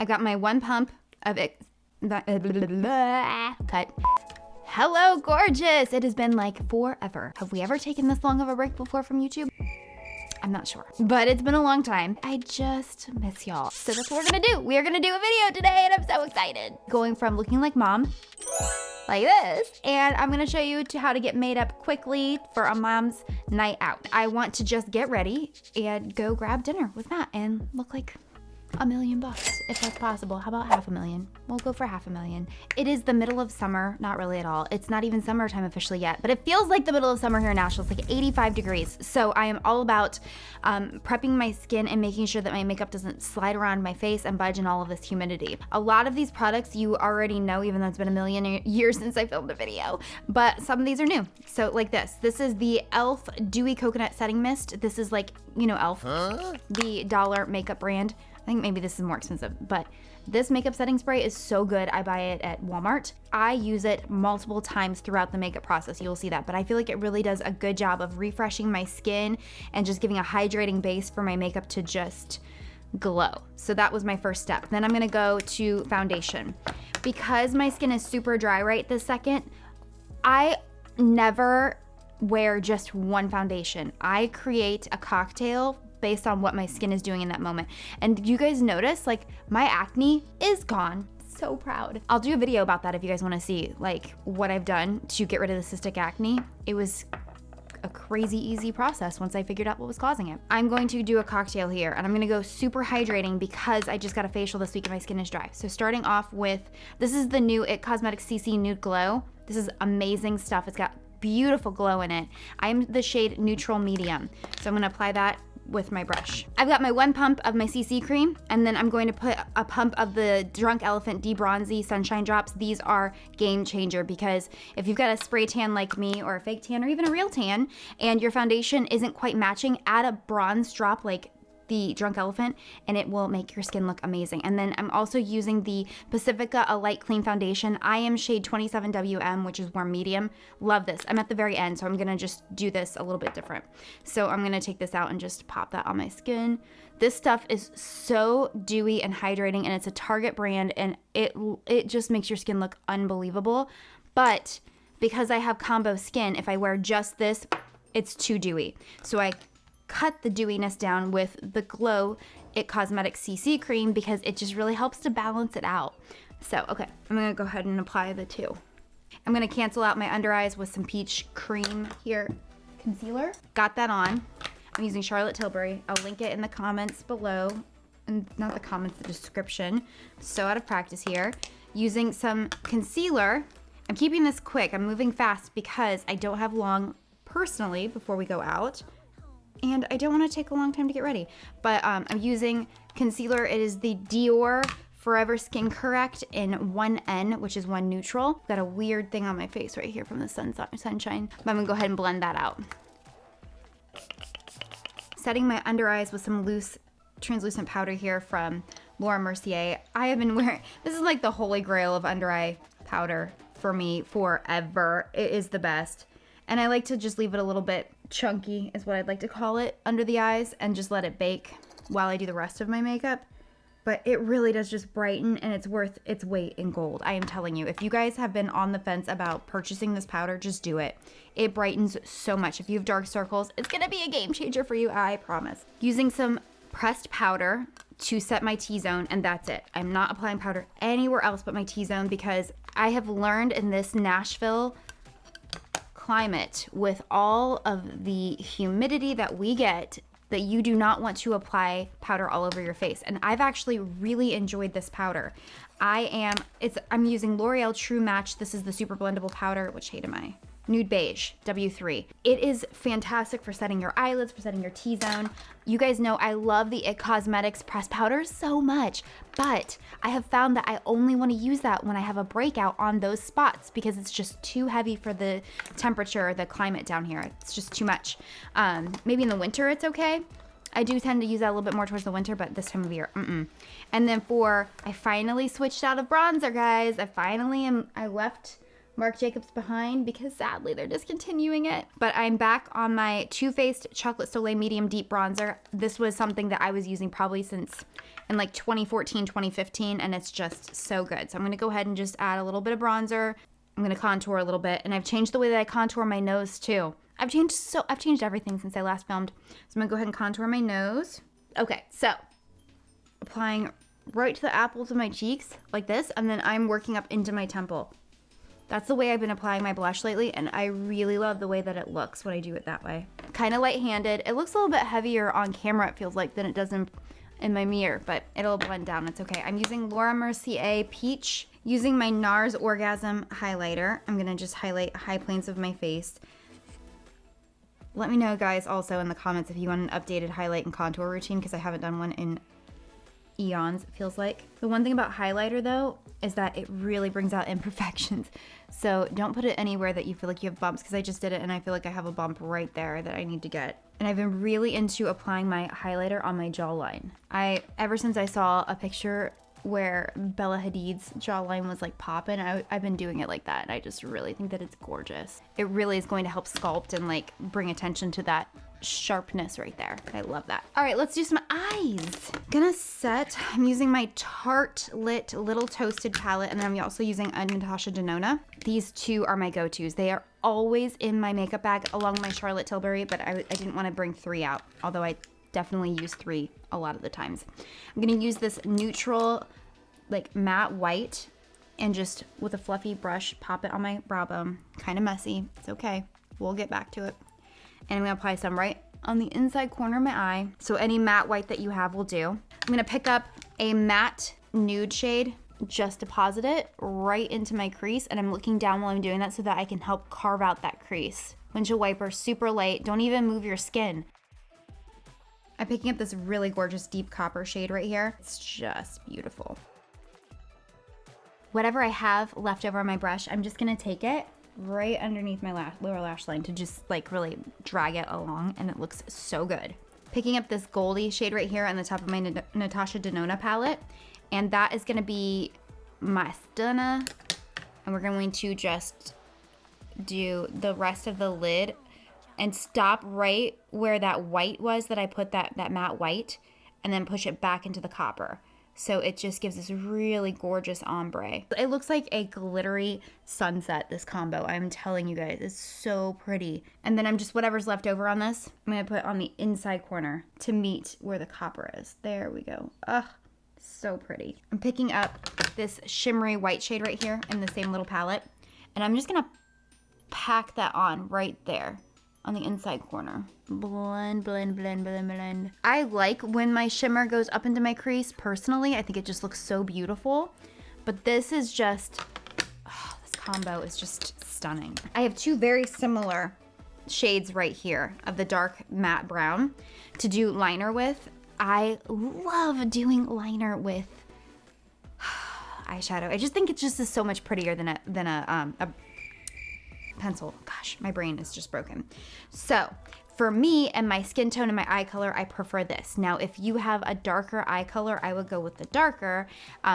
I got my 1 pump of it. Cut. Hello, gorgeous. It has been like forever. Have we ever taken this long of a break before from YouTube? I'm not sure, but it's been a long time. I just miss y'all. So that's what we're gonna do. We are gonna do a video today and I'm so excited. Going from looking like mom, like this, and I'm gonna show you how to get made up quickly for a mom's night out. I want to just get ready and go grab dinner with Matt and look like $1 million if that's possible. How about $500,000? We'll go for $500,000. It is the middle of summer, not really at all. It's not even summertime officially yet, but it feels like the middle of summer here in Nashville. It's like 85 degrees. So I am all about prepping my skin and making sure that my makeup doesn't slide around my face and budge in all of this humidity. A lot of these products you already know, even though it's been a million years since I filmed a video, but some of these are new. So like this is the e.l.f. Dewy Coconut Setting Mist. This is like, you know, e.l.f., the dollar makeup brand. I think maybe this is more expensive, but this makeup setting spray is so good. I buy it at Walmart. I use it multiple times throughout the makeup process. You'll see that, but I feel like it really does a good job of refreshing my skin and just giving a hydrating base for my makeup to just glow. So that was my first step. Then I'm gonna go to foundation. Because my skin is super dry right this second, I never wear just one foundation. I create a cocktail based on what my skin is doing in that moment. And you guys notice, like, my acne is gone. So proud. I'll do a video about that if you guys wanna see like what I've done to get rid of the cystic acne. It was a crazy easy process once I figured out what was causing it. I'm going to do a cocktail here and I'm gonna go super hydrating because I just got a facial this week and my skin is dry. So starting off with, this is the new IT Cosmetics CC Nude Glow. This is amazing stuff. It's got beautiful glow in it. I'm the shade Neutral Medium. So I'm gonna apply that with my brush. I've got my 1 pump of my CC cream, and then I'm going to put a pump of the Drunk Elephant De-Bronzy Sunshine Drops. These are game changer because if you've got a spray tan like me or a fake tan or even a real tan and your foundation isn't quite matching, add a bronze drop like the Drunk Elephant and it will make your skin look amazing. And then I'm also using the Pacifica A Light Clean Foundation. I am shade 27WM, which is warm medium. Love this. I'm at the very end, so I'm gonna just do this a little bit different. So I'm gonna take this out and just pop that on my skin. This stuff is so dewy and hydrating, and it's a Target brand, and it just makes your skin look unbelievable. But because I have combo skin, if I wear just this, it's too dewy. So I cut the dewiness down with the Glow IT Cosmetics CC cream because it just really helps to balance it out. So, okay, I'm gonna go ahead and apply the two. I'm gonna cancel out my under eyes with some peach cream here. Concealer, got that on. I'm using Charlotte Tilbury. I'll link it in the comments below, and not the comments, the description. So out of practice here. Using some concealer. I'm keeping this quick, I'm moving fast because I don't have long personally before we go out. And I don't want to take a long time to get ready. But I'm using concealer. It is the Dior Forever Skin Correct in 1N, which is 1 neutral. Got a weird thing on my face right here from the sunshine. But I'm gonna go ahead and blend that out. Setting my under eyes with some loose translucent powder here from Laura Mercier. I have been wearing, this is like the holy grail of under eye powder for me forever. It is the best. And I like to just leave it a little bit chunky, is what I'd like to call it, under the eyes and just let it bake while I do the rest of my makeup. But it really does just brighten, and it's worth its weight in gold. I am telling you, if you guys have been on the fence about purchasing this powder, just do it. It brightens so much. If you have dark circles, it's gonna be a game changer for you, I promise. Using some pressed powder to set my T-zone, and that's it. I'm not applying powder anywhere else but my T-zone because I have learned in this Nashville climate with all of the humidity that we get that you do not want to apply powder all over your face. And I've actually really enjoyed this powder. I'm using L'Oreal True Match. This is the super blendable powder. Which shade am I? Nude Beige, W3. It is fantastic for setting your eyelids, for setting your T-zone. You guys know I love the IT Cosmetics pressed powder so much, but I have found that I only want to use that when I have a breakout on those spots because it's just too heavy for the temperature, the climate down here. It's just too much. Maybe in the winter it's okay. I do tend to use that a little bit more towards the winter, but this time of year, And then I finally switched out of bronzer, guys. I left Marc Jacobs behind because sadly they're discontinuing it. But I'm back on my Too Faced Chocolate Soleil Medium Deep Bronzer. This was something that I was using probably since in like 2014, 2015, and it's just so good. So I'm gonna go ahead and just add a little bit of bronzer. I'm gonna contour a little bit, and I've changed the way that I contour my nose too. I've changed everything since I last filmed. So I'm gonna go ahead and contour my nose. Okay, so applying right to the apples of my cheeks like this, and then I'm working up into my temple. That's the way I've been applying my blush lately, and I really love the way that it looks when I do it that way. Kind of light-handed. It looks a little bit heavier on camera, it feels like, than it does in my mirror, but it'll blend down. It's okay. I'm using Laura Mercier Peach. Using my NARS Orgasm highlighter, I'm gonna just highlight high planes of my face. Let me know, guys, also in the comments if you want an updated highlight and contour routine, because I haven't done one in eons, it feels like. The one thing about highlighter, though, is that it really brings out imperfections. So don't put it anywhere that you feel like you have bumps, because I just did it and I feel like I have a bump right there that I need to get. And I've been really into applying my highlighter on my jawline. Ever since I saw a picture where Bella Hadid's jawline was like popping, I've been doing it like that, and I just really think that it's gorgeous. It really is going to help sculpt and like bring attention to that sharpness right there. I love that. All right, let's do some eyes. Gonna set, I'm using my Tarte Lit Little Toasted palette, and then I'm also using a Natasha Denona. These two are my go-tos. They are always in my makeup bag along with my Charlotte Tilbury, but I didn't want to bring 3 out, although I definitely use 3 a lot of the times. I'm gonna use this neutral, like matte white, and just with a fluffy brush, pop it on my brow bone. Kind of messy, it's okay. We'll get back to it. And I'm gonna apply some right on the inside corner of my eye. So any matte white that you have will do. I'm gonna pick up a matte nude shade, just deposit it right into my crease, and I'm looking down while I'm doing that so that I can help carve out that crease. Windshield wiper, super light, don't even move your skin. I'm picking up this really gorgeous deep copper shade right here. It's just beautiful. Whatever I have left over on my brush, I'm just gonna take it right underneath my lower lash line to just like really drag it along, and it looks so good. Picking up this Goldie shade right here on the top of my Natasha Denona palette, and that is gonna be my stunner, and we're going to just do the rest of the lid and stop right where that white was that I put that matte white, and then push it back into the copper. So it just gives this really gorgeous ombre. It looks like a glittery sunset, this combo. I'm telling you guys, it's so pretty. And then I'm just, whatever's left over on this, I'm gonna put on the inside corner to meet where the copper is. There we go. Ugh, so pretty. I'm picking up this shimmery white shade right here in the same little palette, and I'm just gonna pack that on right there on the inside corner. Blend, blend, blend, blend, blend. I like when my shimmer goes up into my crease personally. I think it just looks so beautiful. But this is just, oh, this combo is just stunning. I have 2 very similar shades right here of the dark matte brown to do liner with. I love doing liner with eyeshadow. I just think it just is so much prettier than a pencil. Gosh, my brain is just broken. So for me and my skin tone and my eye color, I prefer this. Now, if you have a darker eye color, I would go with the darker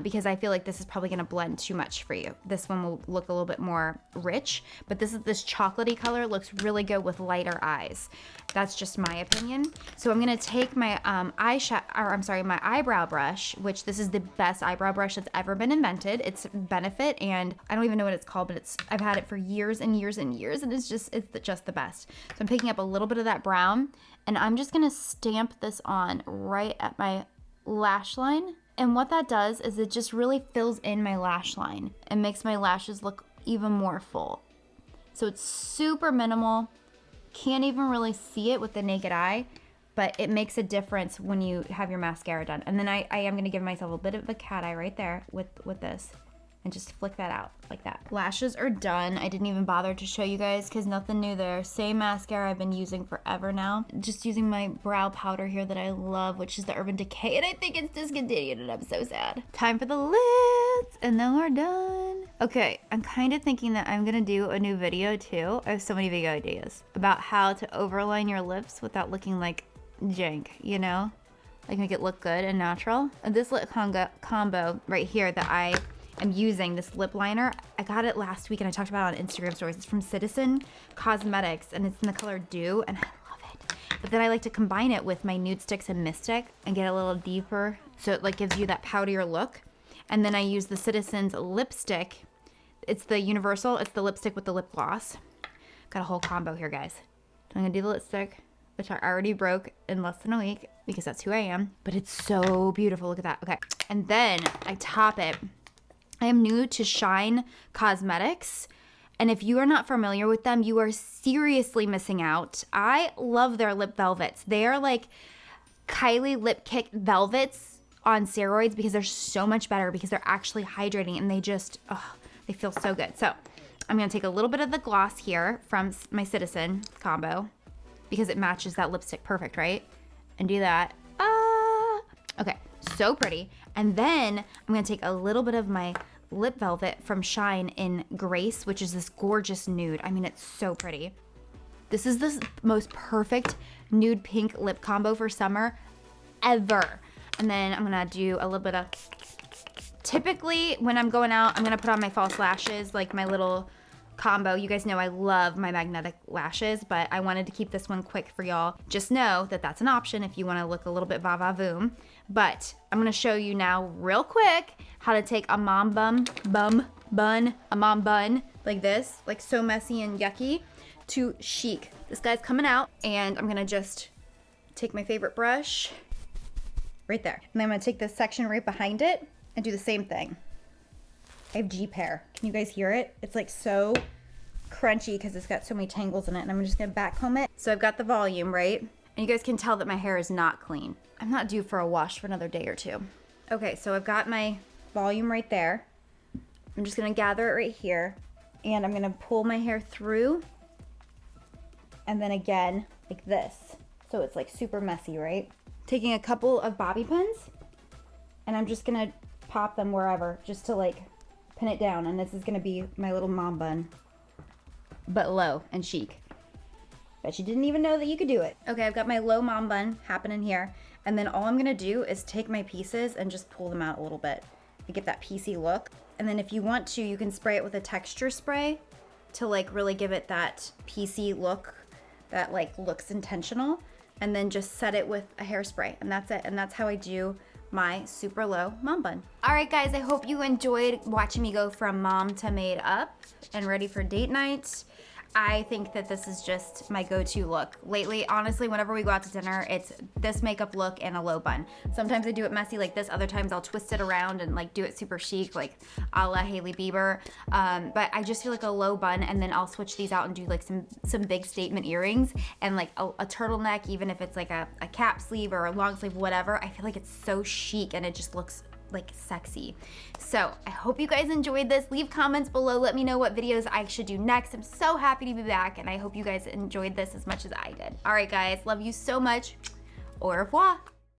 because I feel like this is probably gonna blend too much for you. This one will look a little bit more rich, but this chocolatey color looks really good with lighter eyes. That's just my opinion. So I'm gonna take my my eyebrow brush, which this is the best eyebrow brush that's ever been invented. It's Benefit, and I don't even know what it's called, but I've had it for years and years and years, and it's just the best. So I'm picking up a little bit of that brown, and I'm just gonna stamp this on right at my lash line. And what that does is it just really fills in my lash line and makes my lashes look even more full. So it's super minimal. Can't even really see it with the naked eye, but it makes a difference when you have your mascara done. And then I am gonna give myself a bit of a cat eye right there with this, and just flick that out like that. Lashes are done. I didn't even bother to show you guys because nothing new there. Same mascara I've been using forever now. Just using my brow powder here that I love, which is the Urban Decay, and I think it's discontinued, and I'm so sad. Time for the lids, and then we're done. Okay, I'm kind of thinking that I'm gonna do a new video too. I have so many video ideas about how to overline your lips without looking like jank, you know? Like make it look good and natural. And this lip combo right here that I I'm using this lip liner. I got it last week and I talked about it on Instagram stories. It's from Citizen Cosmetics and it's in the color Dew and I love it. But then I like to combine it with my nude sticks and Mystic and get a little deeper so it like gives you that powderier look. And then I use the Citizen's lipstick. It's the universal, it's the lipstick with the lip gloss. Got a whole combo here, guys. So I'm gonna do the lipstick, which I already broke in less than a week because that's who I am. But it's so beautiful, look at that. Okay, and then I top it. I am new to Shine Cosmetics. And if you are not familiar with them, you are seriously missing out. I love their lip velvets. They are like Kylie Lip Kick velvets on steroids because they're so much better because they're actually hydrating and they just, they feel so good. So I'm gonna take a little bit of the gloss here from my Citizen combo because it matches that lipstick perfect, right? And do that. Okay, so pretty. And then I'm gonna take a little bit of my lip velvet from Shine in Grace, which is this gorgeous nude. I mean, it's so pretty. This is the most perfect nude pink lip combo for summer ever. And then I'm gonna do a little bit of, typically when I'm going out, I'm gonna put on my false lashes, like my little combo. You guys know I love my magnetic lashes, but I wanted to keep this one quick for y'all. Just know that that's an option if you wanna look a little bit va-va-voom. But I'm gonna show you now real quick how to take a mom bun, like this, like so messy and yucky, to chic. This guy's coming out and I'm gonna just take my favorite brush right there. And then I'm gonna take this section right behind it and do the same thing. I have Jeep hair. Can you guys hear it? It's like so crunchy because it's got so many tangles in it. And I'm just gonna back comb it. So I've got the volume, right? And you guys can tell that my hair is not clean. I'm not due for a wash for another day or two. Okay, so I've got my volume right there. I'm just gonna gather it right here and I'm gonna pull my hair through and then again, like this. So it's like super messy, right? Taking a couple of bobby pins and I'm just gonna pop them wherever just to like pin it down. And this is gonna be my little mom bun, but low and chic. Bet you didn't even know that you could do it. Okay, I've got my low mom bun happening here. And then all I'm gonna do is take my pieces and just pull them out a little bit to get that piecey look. And then if you want to, you can spray it with a texture spray to like really give it that piecey look that like looks intentional. And then just set it with a hairspray and that's it. And that's how I do my super low mom bun. All right guys, I hope you enjoyed watching me go from mom to made up and ready for date night. I think that this is just my go-to look. Lately, honestly, whenever we go out to dinner, it's this makeup look and a low bun. Sometimes I do it messy like this, other times I'll twist it around and like do it super chic, like a la Hailey Bieber. But I just feel like a low bun and then I'll switch these out and do like some big statement earrings and like a turtleneck, even if it's like a cap sleeve or a long sleeve, whatever. I feel like it's so chic and it just looks like sexy. So I hope you guys enjoyed this. Leave comments below. Let me know what videos I should do next. I'm so happy to be back and I hope you guys enjoyed this as much as I did. All right guys, love you so much. Au revoir.